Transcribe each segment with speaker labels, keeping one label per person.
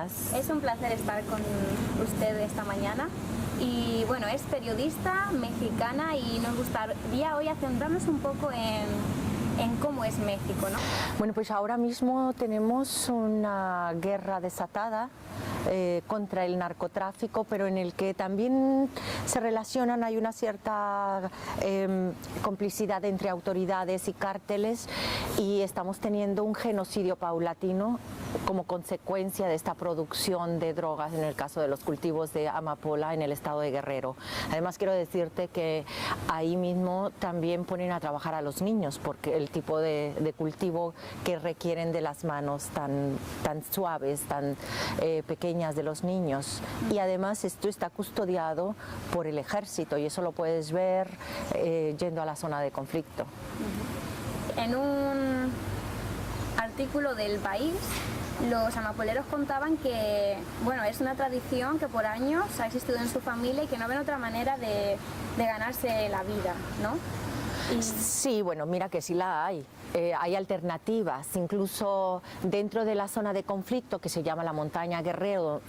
Speaker 1: días.
Speaker 2: Es un placer estar con usted esta mañana. Y bueno, es periodista mexicana y nos gustaría hoy centrarnos un poco en cómo es México, ¿no?
Speaker 1: Bueno, pues ahora mismo tenemos una guerra desatada contra el narcotráfico, pero en el que también se relacionan, hay una cierta complicidad entre autoridades y cárteles, y estamos teniendo un genocidio paulatino como consecuencia de esta producción de drogas en el caso de los cultivos de amapola en el estado de Guerrero. Además, quiero decirte que ahí mismo también ponen a trabajar a los niños, porque el tipo de cultivo que requieren de las manos tan suaves, tan pequeñas de los niños. Y además esto está custodiado por el ejército, y eso lo puedes ver yendo a la zona de conflicto.
Speaker 2: En un artículo del País, los amapoleros contaban que, bueno, es una tradición que por años ha existido en su familia y que no ven otra manera de ganarse la vida, ¿no?
Speaker 1: Sí, bueno, mira que sí la hay. Hay alternativas, incluso dentro de la zona de conflicto que se llama la montaña Guerrero,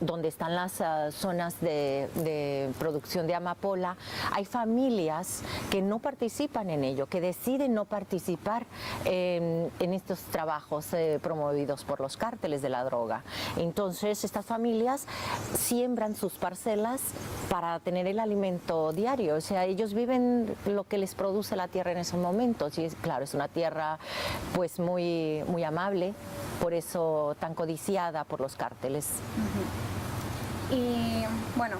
Speaker 1: donde están las zonas de producción de amapola. Hay familias que no participan en ello, que deciden no participar en estos trabajos promovidos por los cárteles de la droga. Entonces estas familias siembran sus parcelas para tener el alimento diario, o sea, ellos viven lo que les produce la tierra en esos momentos, y claro, es una tierra pues muy amable, por eso tan codiciada por los cárteles.
Speaker 2: Y bueno,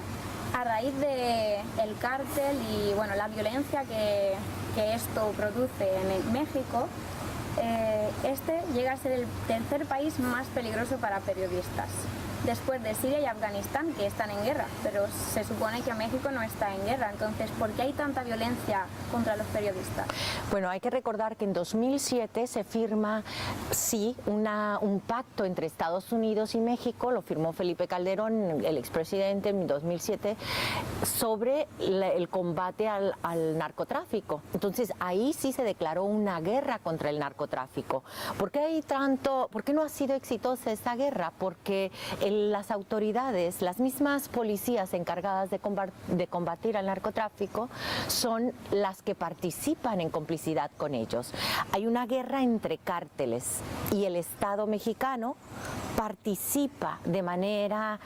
Speaker 2: a raíz del cártel y bueno, la violencia que esto produce en México, este llega a ser el tercer país más peligroso para periodistas, después de Siria y Afganistán, que están en guerra, pero se supone que México no está en guerra. Entonces, ¿por qué hay tanta violencia contra los periodistas?
Speaker 1: Bueno, hay que recordar que en 2007 se firma, sí, un pacto entre Estados Unidos y México, lo firmó Felipe Calderón, el expresidente, en 2007, sobre el combate al narcotráfico. Entonces, ahí sí se declaró una guerra contra el narcotráfico. ¿Por qué no ha sido exitosa esta guerra? Porque las autoridades, las mismas policías encargadas de combatir al narcotráfico, son las que participan en complicidad con ellos. Hay una guerra entre cárteles y el Estado mexicano participa de manera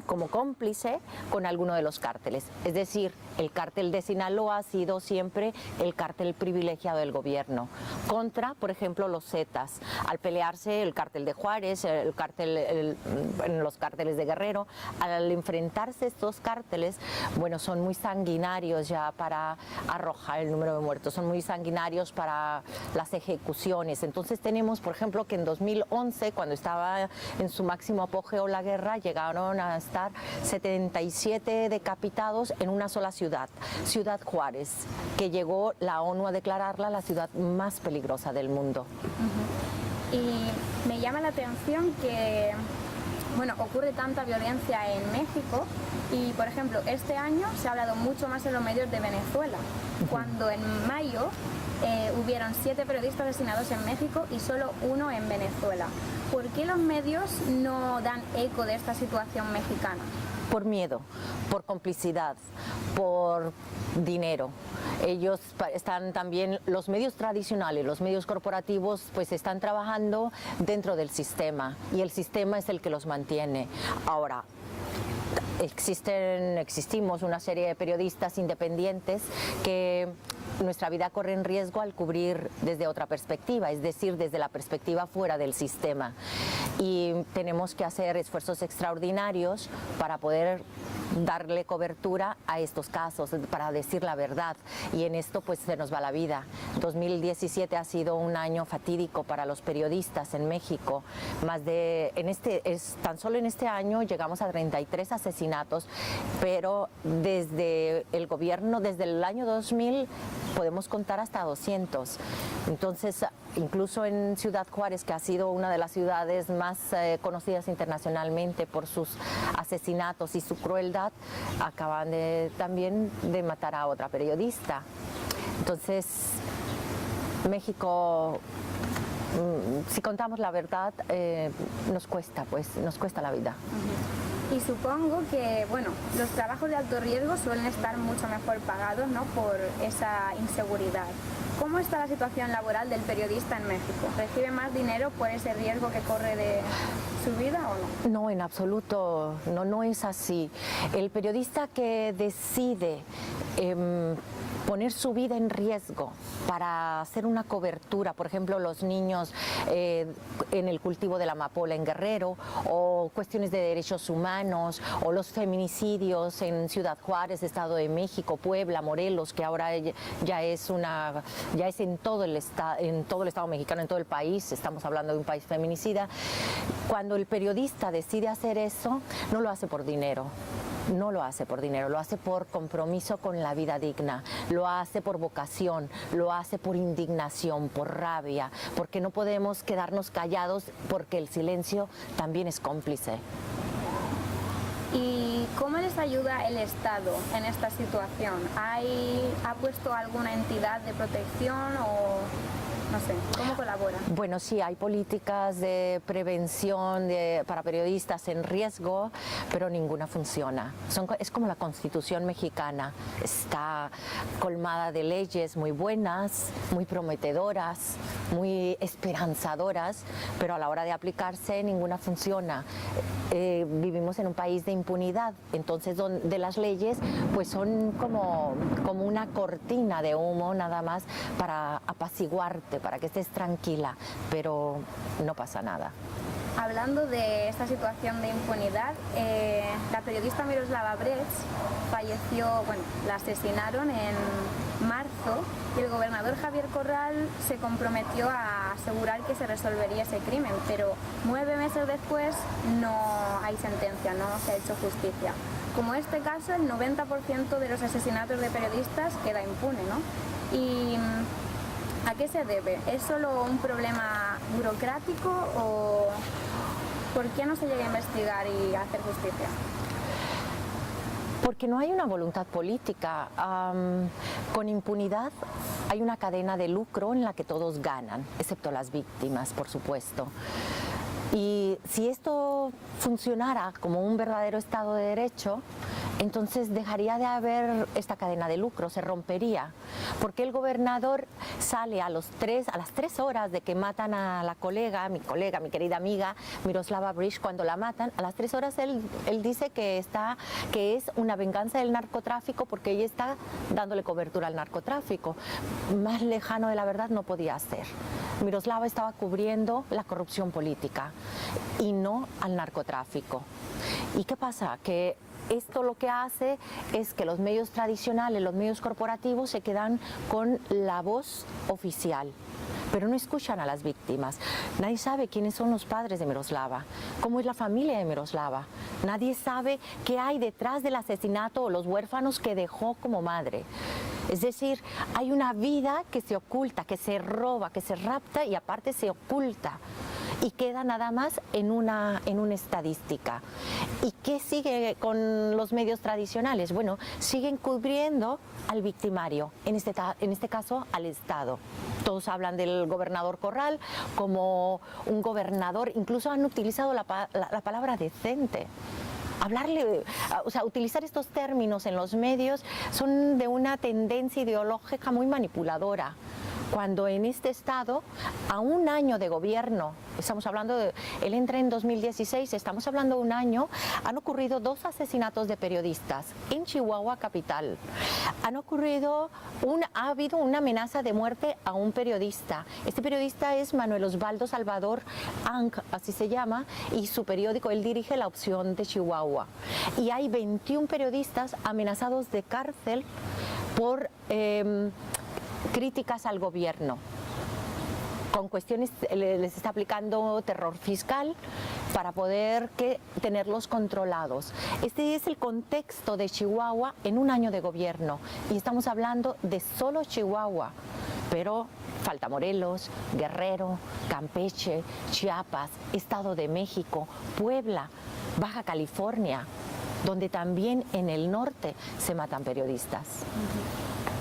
Speaker 1: como cómplice con alguno de los cárteles. Es decir, el cártel de Sinaloa ha sido siempre el cártel privilegiado del gobierno contra, por ejemplo, los Zetas. Al pelearse el cártel de Juárez, los cárteles de Guerrero, al enfrentarse estos cárteles, bueno, son muy sanguinarios ya para arrojar el número de muertos, son muy sanguinarios para las ejecuciones. Entonces tenemos, por ejemplo, que en 2011, cuando estaba en su máximo apogeo la guerra, llegaron a estar 77 decapitados en una sola ciudad, Ciudad Juárez, que llegó la ONU a declararla la ciudad más peligrosa del mundo.
Speaker 2: Y me llama la atención que, bueno, ocurre tanta violencia en México y, por ejemplo, este año se ha hablado mucho más en los medios de Venezuela, cuando en mayo hubieron 7 periodistas asesinados en México y solo 1 en Venezuela. ¿Por qué los medios no dan eco de esta situación mexicana?
Speaker 1: Por miedo, por complicidad, por dinero. Ellos están también, los medios tradicionales, los medios corporativos, pues están trabajando dentro del sistema, y el sistema es el que los mantiene. Ahora, existimos una serie de periodistas independientes que nuestra vida corre en riesgo al cubrir desde otra perspectiva, es decir, desde la perspectiva fuera del sistema. Y tenemos que hacer esfuerzos extraordinarios para poder darle cobertura a estos casos, para decir la verdad, y en esto pues se nos va la vida. 2017 ha sido un año fatídico para los periodistas en México. Tan solo en este año llegamos a 33 asesinatos, pero desde el gobierno, desde el año 2000, podemos contar hasta 200. Entonces, incluso en Ciudad Juárez, que ha sido una de las ciudades más conocidas internacionalmente por sus asesinatos y su crueldad, acaban también de matar a otra periodista. Entonces, México si contamos la verdad, nos cuesta la vida.
Speaker 2: Y supongo que, bueno, los trabajos de alto riesgo suelen estar mucho mejor pagados, ¿no?, por esa inseguridad. ¿Cómo está la situación laboral del periodista en México? ¿Recibe más dinero por ese riesgo que corre de su vida o no?
Speaker 1: No, en absoluto, no es así. El periodista que decide poner su vida en riesgo para hacer una cobertura, por ejemplo, los niños en el cultivo de la amapola en Guerrero, o cuestiones de derechos humanos, o los feminicidios en Ciudad Juárez, Estado de México, Puebla, Morelos, que ahora ya es en todo el Estado mexicano, en todo el país. Estamos hablando de un país feminicida. Cuando el periodista decide hacer eso, no lo hace por dinero. No lo hace por dinero, lo hace por compromiso con la vida digna, lo hace por vocación, lo hace por indignación, por rabia, porque no podemos quedarnos callados, porque el silencio también es cómplice.
Speaker 2: ¿Y cómo les ayuda el Estado en esta situación? ¿Ha puesto alguna entidad de protección o no sé, cómo colabora?
Speaker 1: Bueno, sí, hay políticas de prevención para periodistas en riesgo, pero ninguna funciona. Es como la Constitución mexicana, está colmada de leyes muy buenas, muy prometedoras, muy esperanzadoras, pero a la hora de aplicarse ninguna funciona. Vivimos en un país de impunidad, entonces donde las leyes pues son como una cortina de humo nada más para apaciguarte, para que estés tranquila, pero no pasa nada.
Speaker 2: Hablando de esta situación de impunidad, la periodista Miroslava Brecht falleció, bueno, la asesinaron en marzo y el gobernador Javier Corral se comprometió a asegurar que se resolvería ese crimen, pero 9 meses después no hay sentencia, no se ha hecho justicia. Como este caso, el 90% de los asesinatos de periodistas queda impune, ¿no? Y ¿a qué se debe? ¿Es solo un problema burocrático o por qué no se llega a investigar y a hacer justicia?
Speaker 1: Porque no hay una voluntad política. Con impunidad hay una cadena de lucro en la que todos ganan, excepto las víctimas, por supuesto. Y si esto funcionara como un verdadero Estado de Derecho, entonces dejaría de haber esta cadena de lucro, se rompería, porque el gobernador sale a las 3 horas de que matan a la mi querida amiga Miroslava Brecht. Cuando la matan, a las 3 horas él dice que es una venganza del narcotráfico porque ella está dándole cobertura al narcotráfico. Más lejano de la verdad no podía ser. Miroslava estaba cubriendo la corrupción política y no al narcotráfico. ¿Y qué pasa? Que esto lo que hace es que los medios tradicionales, los medios corporativos se quedan con la voz oficial, pero no escuchan a las víctimas. Nadie sabe quiénes son los padres de Miroslava, cómo es la familia de Miroslava. Nadie sabe qué hay detrás del asesinato o los huérfanos que dejó como madre. Es decir, hay una vida que se oculta, que se roba, que se rapta y aparte se oculta. Y queda nada más en una estadística. ¿Y qué sigue con los medios tradicionales? Bueno, siguen cubriendo al victimario, en este caso al Estado. Todos hablan del gobernador Corral como un gobernador, incluso han utilizado la palabra decente. Utilizar estos términos en los medios son de una tendencia ideológica muy manipuladora. Cuando en este estado, a un año de gobierno, estamos hablando él entra en 2016, estamos hablando de un año, han ocurrido 2 asesinatos de periodistas en Chihuahua capital. Ha habido una amenaza de muerte a un periodista. Este periodista es Manuel Osvaldo Salvador Ang, así se llama, y su periódico, él dirige La Opción de Chihuahua. Y hay 21 periodistas amenazados de cárcel por críticas al gobierno. Con cuestiones, les está aplicando terror fiscal para poder tenerlos controlados. Este es el contexto de Chihuahua en un año de gobierno y estamos hablando de solo Chihuahua, pero falta Morelos, Guerrero, Campeche, Chiapas, Estado de México, Puebla, Baja California, donde también en el norte se matan periodistas.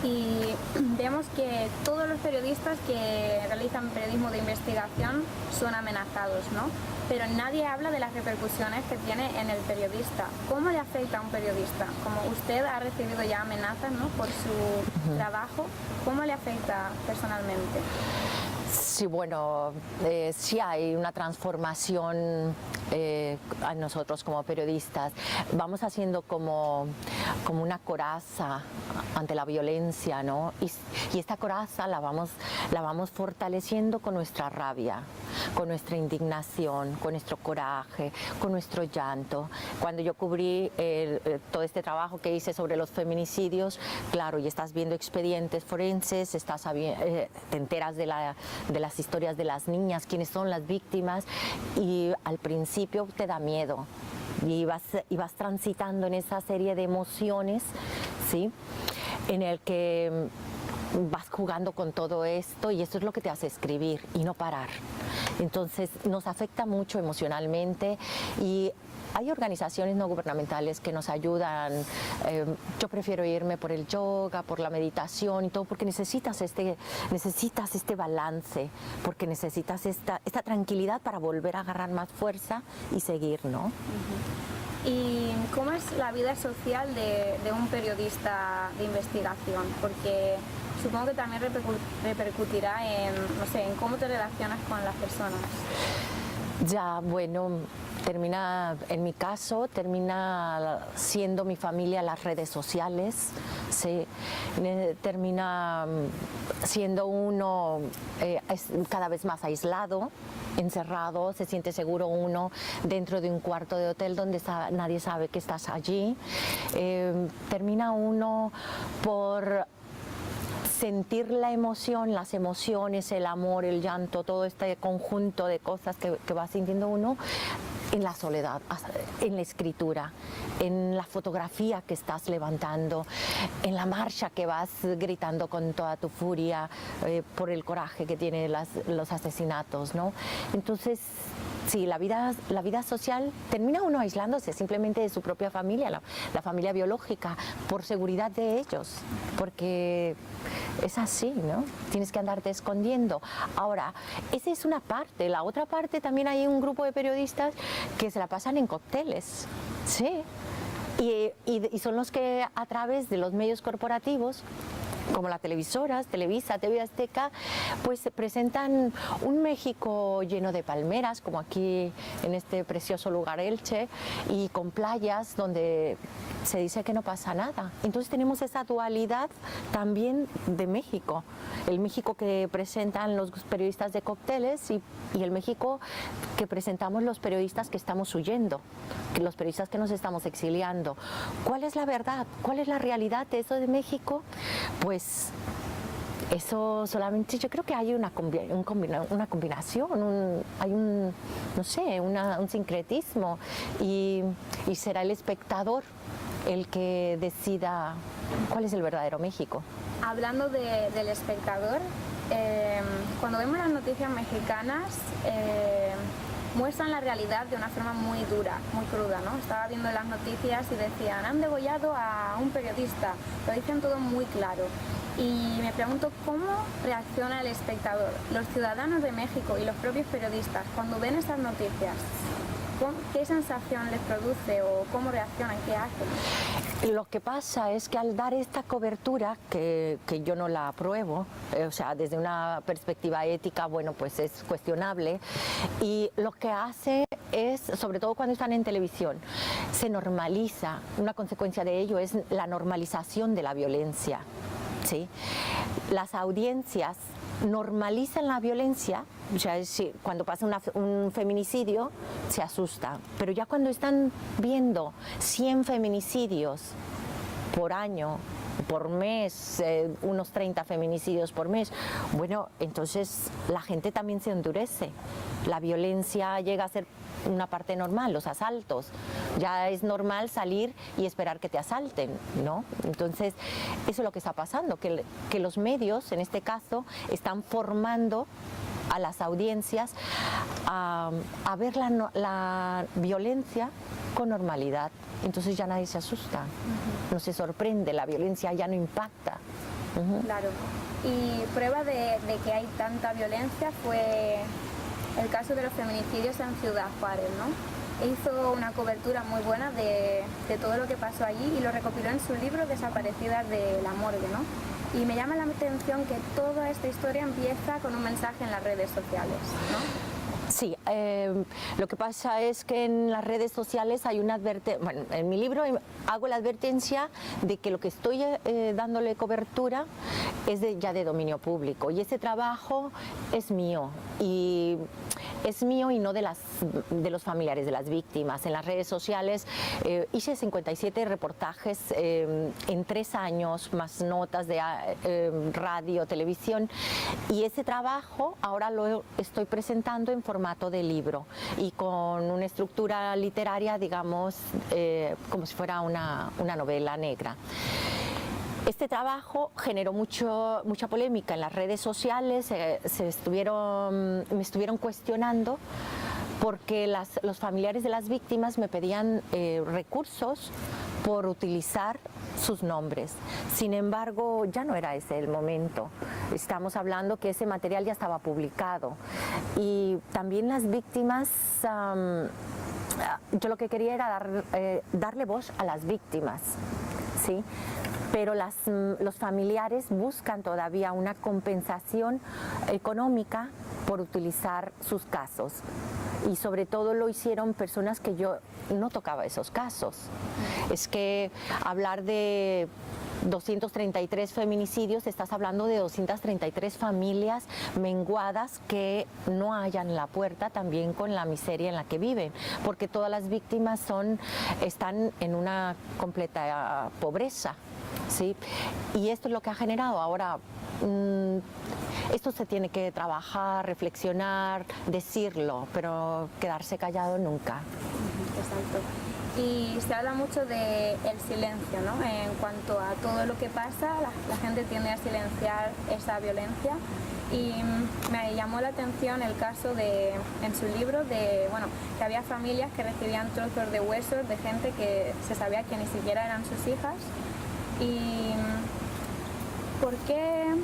Speaker 2: y vemos que todos los periodistas que realizan periodismo de investigación son amenazados, ¿no? Pero nadie habla de las repercusiones que tiene en el periodista. ¿Cómo le afecta a un periodista? Como usted ha recibido ya amenazas, ¿no?, por su trabajo, ¿cómo le afecta personalmente?
Speaker 1: Sí, bueno, sí hay una transformación a nosotros como periodistas. Vamos haciendo como una coraza ante la violencia, ¿no? Y esta coraza la vamos fortaleciendo con nuestra rabia, con nuestra indignación, con nuestro coraje, con nuestro llanto. Cuando yo cubrí todo este trabajo que hice sobre los feminicidios, claro, y estás viendo expedientes forenses, te enteras de las historias de las niñas, quiénes son las víctimas, y al principio te da miedo. Y vas transitando en esa serie de emociones, ¿sí?, en el que vas jugando con todo esto, y eso es lo que te hace escribir y no parar. Entonces nos afecta mucho emocionalmente, y hay organizaciones no gubernamentales que nos ayudan. Yo prefiero irme por el yoga, por la meditación y todo, porque necesitas este balance, porque necesitas esta tranquilidad para volver a agarrar más fuerza y seguir, ¿no?
Speaker 2: ¿Y cómo es la vida social de un periodista de investigación? Porque supongo que también repercutirá en, no sé, en cómo te relacionas con las personas.
Speaker 1: Ya, bueno, en mi caso, termina siendo mi familia las redes sociales, ¿sí? Termina siendo uno cada vez más aislado, encerrado, se siente seguro uno dentro de un cuarto de hotel donde nadie sabe que estás allí. Termina uno por sentir la emoción, las emociones, el amor, el llanto, todo este conjunto de cosas que va sintiendo uno en la soledad, en la escritura, en la fotografía que estás levantando, en la marcha que vas gritando con toda tu furia por el coraje que tienen los asesinatos, ¿no? Entonces, sí, la vida social, termina uno aislándose simplemente de su propia familia, la familia biológica, por seguridad de ellos, porque es así, ¿no? Tienes que andarte escondiendo. Ahora, esa es una parte. La otra parte, también hay un grupo de periodistas que se la pasan en cócteles, ¿sí? Y son los que, a través de los medios corporativos, como las televisoras, Televisa, TV Azteca, pues presentan un México lleno de palmeras, como aquí en este precioso lugar Elche, y con playas donde se dice que no pasa nada. Entonces tenemos esa dualidad también de México, el México que presentan los periodistas de cócteles y el México que presentamos los periodistas que estamos huyendo, los periodistas que nos estamos exiliando. ¿Cuál es la verdad? ¿Cuál es la realidad de eso de México? Pues eso solamente, yo creo que hay una combinación, hay un, no sé, un sincretismo, y será el espectador el que decida cuál es el verdadero México.
Speaker 2: Hablando del espectador, cuando vemos las noticias mexicanas, muestran la realidad de una forma muy dura, muy cruda, ¿no? Estaba viendo las noticias y decían, han degollado a un periodista, lo dicen todo muy claro. Y me pregunto cómo reacciona el espectador, los ciudadanos de México y los propios periodistas cuando ven estas noticias. ¿Qué sensación les produce o cómo reaccionan? ¿Qué hacen?
Speaker 1: Lo que pasa es que al dar esta cobertura, que yo no la apruebo, o sea, desde una perspectiva ética, bueno, pues es cuestionable, y lo que hace es, sobre todo cuando están en televisión, se normaliza. Una consecuencia de ello es la normalización de la violencia, ¿sí? Las audiencias normalizan la violencia, o sea, cuando pasa un feminicidio se asusta, pero ya cuando están viendo 100 feminicidios por año, por mes, unos 30 feminicidios por mes, bueno, entonces la gente también se endurece. La violencia llega a ser una parte normal, los asaltos. Ya es normal salir y esperar que te asalten, ¿no? Entonces, eso es lo que está pasando, que los medios, en este caso, están formando a las audiencias a ver la violencia con normalidad. Entonces ya nadie se asusta, no se sorprende, la violencia ya no impacta.
Speaker 2: Claro. Y prueba de que hay tanta violencia fue el caso de los feminicidios en Ciudad Juárez, ¿no? Hizo una cobertura muy buena de todo lo que pasó allí y lo recopiló en su libro Desaparecidas de la morgue, ¿no? Y me llama la atención que toda esta historia empieza con un mensaje en las redes sociales, ¿no?
Speaker 1: Sí, lo que pasa es que en las redes sociales hay una advertencia, bueno, en mi libro hago la advertencia de que lo que estoy dándole cobertura es ya de dominio público y ese trabajo es mío y no de los familiares de las víctimas. En las redes sociales hice 57 reportajes en 3 años, más notas de radio, televisión, y ese trabajo ahora lo estoy presentando en formato de libro y con una estructura literaria, digamos, como si fuera una novela negra. Este trabajo generó mucha polémica en las redes sociales, me estuvieron cuestionando porque los familiares de las víctimas me pedían recursos por utilizar sus nombres. Sin embargo, ya no era ese el momento. Estamos hablando que ese material ya estaba publicado. Y también las víctimas, yo lo que quería era darle voz a las víctimas, ¿sí? Pero los familiares buscan todavía una compensación económica por utilizar sus casos. Y sobre todo lo hicieron personas que yo no tocaba esos casos. Es que hablar de 233 feminicidios, estás hablando de 233 familias menguadas que no hallan la puerta también con la miseria en la que viven, porque todas las víctimas están en una completa pobreza, ¿sí? Y esto es lo que ha generado ahora. Esto se tiene que trabajar, reflexionar, decirlo, pero quedarse callado nunca.
Speaker 2: Exacto. Y se habla mucho del silencio, ¿no? En cuanto a todo lo que pasa, la gente tiende a silenciar esa violencia. Y me llamó la atención el caso en su libro que había familias que recibían trozos de huesos de gente que se sabía que ni siquiera eran sus hijas. Y ¿por qué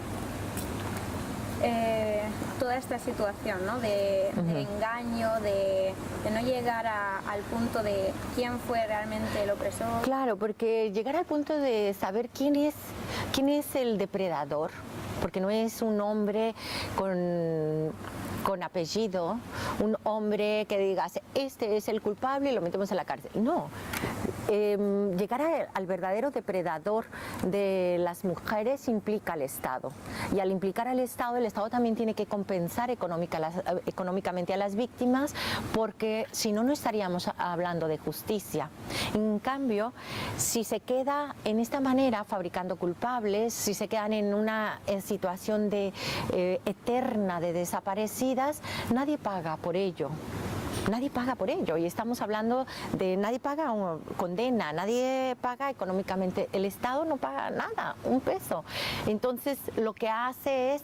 Speaker 2: toda esta situación, ¿no? de engaño, de no llegar al punto de quién fue realmente el opresor?
Speaker 1: Claro, porque llegar al punto de saber quién es el depredador, porque no es un hombre con apellido, un hombre que digas, este es el culpable y lo metemos en la cárcel. No. Llegar al verdadero depredador de las mujeres implica al Estado, y al implicar al Estado, el Estado también tiene que compensar económicamente a las víctimas, porque si no, no estaríamos hablando de justicia. En cambio, si se queda en esta manera fabricando culpables, si se quedan en una situación eterna de desaparecidas, nadie paga por ello. Nadie paga por ello, y estamos hablando de nadie paga condena, nadie paga económicamente, el Estado no paga nada, un peso. Entonces lo que hace es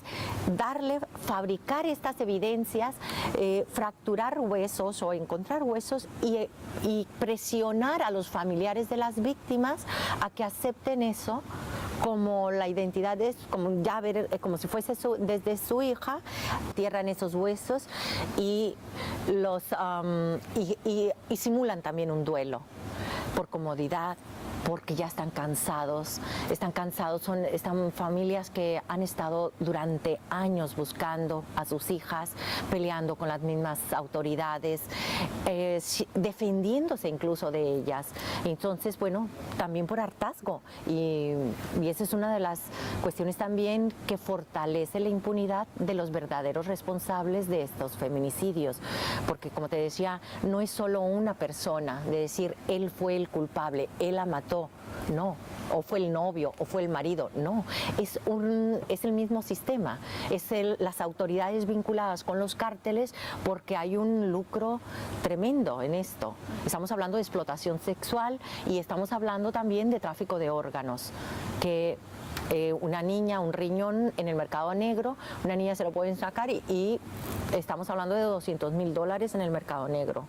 Speaker 1: fabricar estas evidencias, fracturar huesos o encontrar huesos y presionar a los familiares de las víctimas a que acepten eso como la identidad como si fuese desde su hija, tierran esos huesos y simulan también un duelo por comodidad, porque ya están cansados, están familias que han estado durante años buscando a sus hijas, peleando con las mismas autoridades, defendiéndose incluso de ellas. Entonces, bueno, también por hartazgo, y esa es una de las cuestiones también que fortalece la impunidad de los verdaderos responsables de estos feminicidios, porque como te decía, no es solo una persona de decir él fue el culpable, él la mató. No, o fue el novio, o fue el marido, no, es el mismo sistema, las autoridades vinculadas con los cárteles, porque hay un lucro tremendo en esto. Estamos hablando de explotación sexual y estamos hablando también de tráfico de órganos, que una niña, un riñón en el mercado negro, una niña se lo pueden sacar y estamos hablando de $200.000 en el mercado negro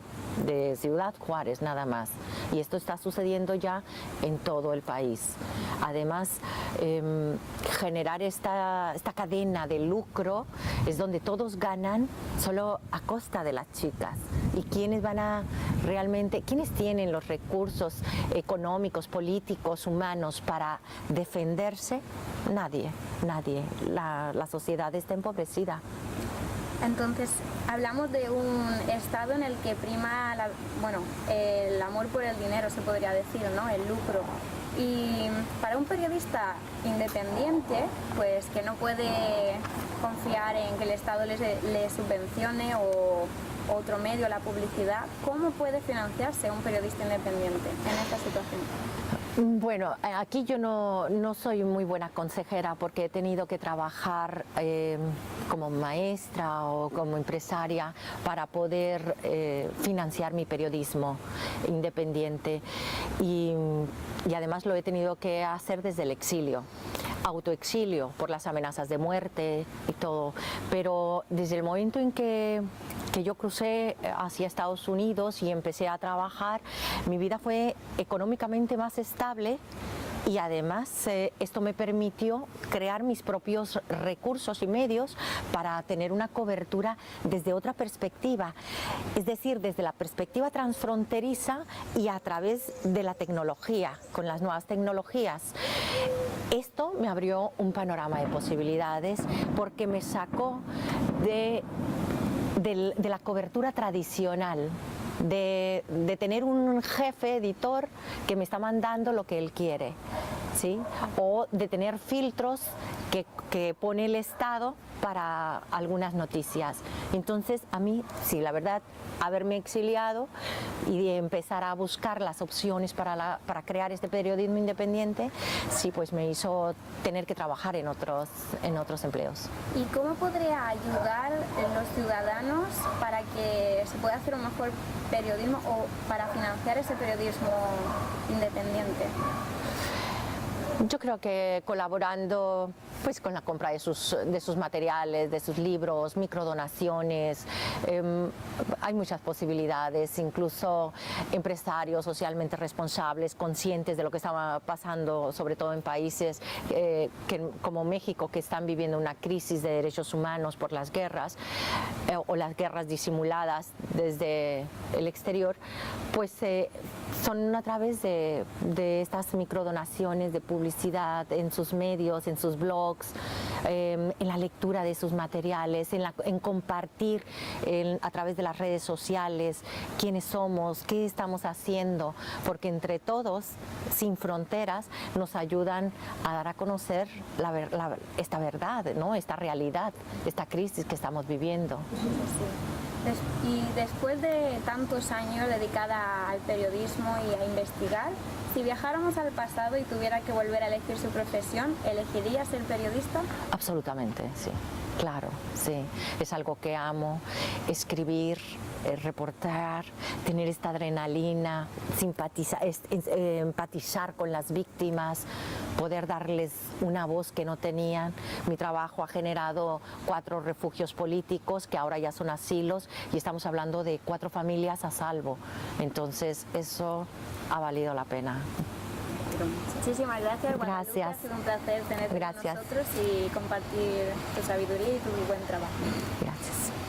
Speaker 1: de Ciudad Juárez nada más. Y esto está sucediendo ya en todo el país. Además, generar esta cadena de lucro es donde todos ganan solo a costa de las chicas. ¿Y quiénes van a realmente, quiénes tienen los recursos económicos, políticos, humanos para defenderse? Nadie, nadie. La sociedad está empobrecida.
Speaker 2: Entonces, hablamos de un estado en el que prima el amor por el dinero, se podría decir, ¿no? El lucro. Y para un periodista independiente, pues que no puede confiar en que el Estado le subvencione o otro medio, la publicidad, ¿cómo puede financiarse un periodista independiente en esta situación?
Speaker 1: Bueno, aquí yo no soy muy buena consejera porque he tenido que trabajar como maestra o como empresaria para poder financiar mi periodismo independiente y además lo he tenido que hacer desde el exilio. Autoexilio por las amenazas de muerte y todo, pero desde el momento en que yo crucé hacia Estados Unidos y empecé a trabajar, mi vida fue económicamente más estable y además esto me permitió crear mis propios recursos y medios para tener una cobertura desde otra perspectiva, es decir, desde la perspectiva transfronteriza y a través de la tecnología, con las nuevas tecnologías. Esto me abrió un panorama de posibilidades porque me sacó de la cobertura tradicional, de tener un jefe editor que me está mandando lo que él quiere, ¿sí? O de tener filtros que pone el Estado para algunas noticias. Entonces, a mí, sí, la verdad, haberme exiliado y empezar a buscar las opciones para crear este periodismo independiente, sí, pues me hizo tener que trabajar en otros empleos.
Speaker 2: ¿Y cómo podría ayudar los ciudadanos para que se pueda hacer un mejor periodismo o para financiar ese periodismo independiente?
Speaker 1: Yo creo que colaborando pues con la compra de sus materiales, de sus libros, microdonaciones, hay muchas posibilidades, incluso empresarios socialmente responsables, conscientes de lo que estaba pasando, sobre todo en países como México, que están viviendo una crisis de derechos humanos por las guerras o las guerras disimuladas desde el exterior, pues son a través de estas microdonaciones, de publicidad en sus medios, en sus blogs, en la lectura de sus materiales, en compartir a través de las redes sociales quiénes somos, qué estamos haciendo, porque entre todos, sin fronteras, nos ayudan a dar a conocer esta verdad, ¿no? Esta realidad, esta crisis que estamos viviendo.
Speaker 2: Sí. Y después de tantos años dedicada al periodismo y a investigar, si viajáramos al pasado y tuviera que volver a elegir su profesión, ¿elegiría ser periodista?
Speaker 1: Absolutamente, sí. Claro, sí. Es algo que amo, escribir, reportar, tener esta adrenalina, empatizar con las víctimas, poder darles una voz que no tenían. Mi trabajo ha generado 4 refugios políticos que ahora ya son asilos y estamos hablando de 4 familias a salvo. Entonces eso ha valido la pena.
Speaker 2: Muchísimas gracias.
Speaker 1: Gracias.
Speaker 2: Ha sido un placer tenerte con nosotros y compartir tu sabiduría y tu buen trabajo.
Speaker 1: Gracias.